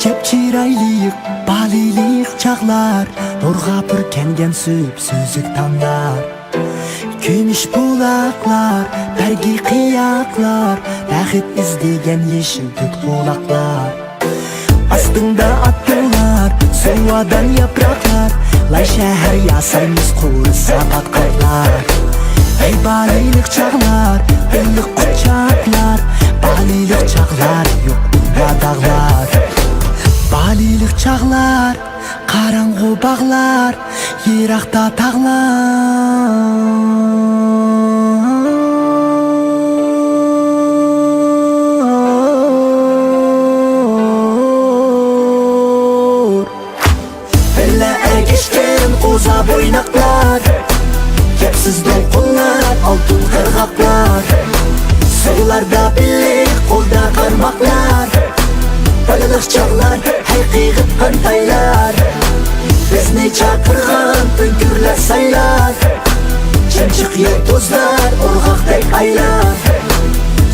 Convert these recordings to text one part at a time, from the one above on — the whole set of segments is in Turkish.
Ecep çirayliq, baliliq çağlar, Nurga pürkengen süp sözük tanlar. Gümüş bulaklar, bergi kıyaklar, Bəxit izlegen yeşil tüt kulaklar. Astında attılar, soğudan yapraklar, Lay şehir yasaymış kuru sapat kartlar. Ey baliliq çağlar, ıllık kucaklar, Baliliq çağlar, yok burada dağlar. Baliliq çağlar, karanğı bağlar, Yirakta tağlar. Bella ergeçken uza boynaklar, Kepsiz dolkunlar, altın kırgaklar, Soğularda birlik, kolda karmaklar, Balılık çağlar, haykıgıp kantaylar. Bizni çakırgan önkürler saylar, Çemçik yıldızlar, urgakdek aylar,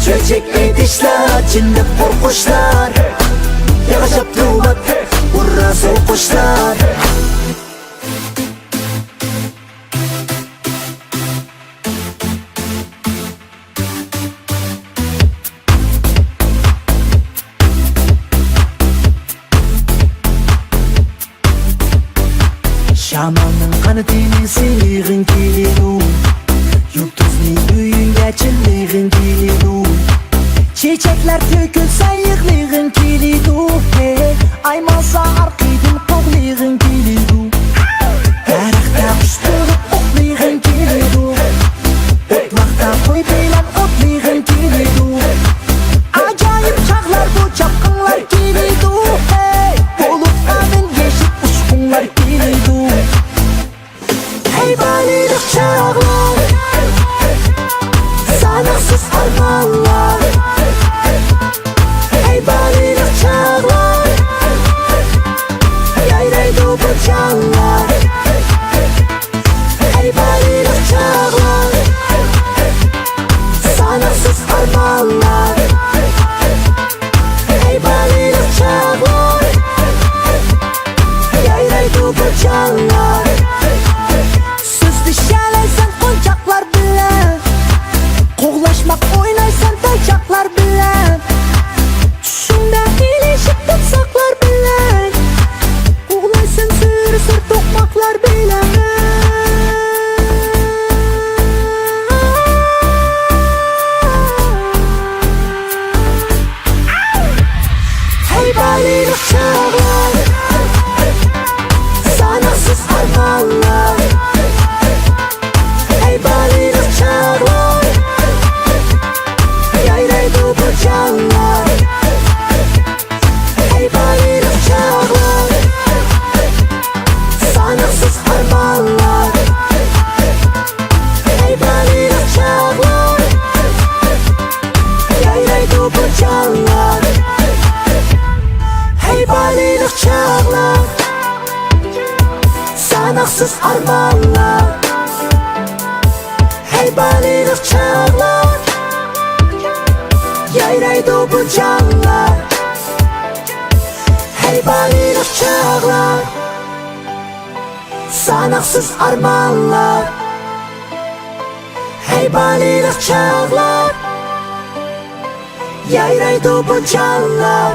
Çöçek edişler, çinlip korkuşlar, Yağacap duvat, urra soğukuşlar. Şamanın kanı denizliğin geliru, Yurtuzlu büyün geçirliğin geliru, Çiçekler tökülsen yıklığın geliru, Aymazsa arkıydın koğliğin geliru, Dərəxtə qıştırıp oxliğin geliru, Otlaqda koy beylən otliğin geliru. Acayip çağlar bu çapkınlar geliru, Bulutların yeşil uçkunlar geliru. Hey baliliq çağlar, Sanaksız armanlar. Hey baliliq çağlar, Yayraydı bu canlar. Hey baliliq çağlar, Sanaksız armanlar. Hey baliliq çağlar, Yayraydı bu canlar. Düşereysen koncaklar bilen, Qoğlaşmaq oynaysan taycaklar bilen, Düşümdə ilişib tutsaqlar bilen, Qoğlaysan sür toxmaqlar bilen. Hey baliliq çağlar, Sanaksız armanlar. Hey baliliq çağlar, Yayraydı bu canlar. Hey baliliq çağlar, Sanaksız armanlar. Hey baliliq çağlar, Yayraydı bu canlar. Hey baliliq çağlar, Sanaksız armanlar. Hey baliliq çağlar, Yayraydı bu canlar. Hey baliliq çağlar, Sanaksız armanlar. Hey baliliq çağlar, Yayraydı bu canlar.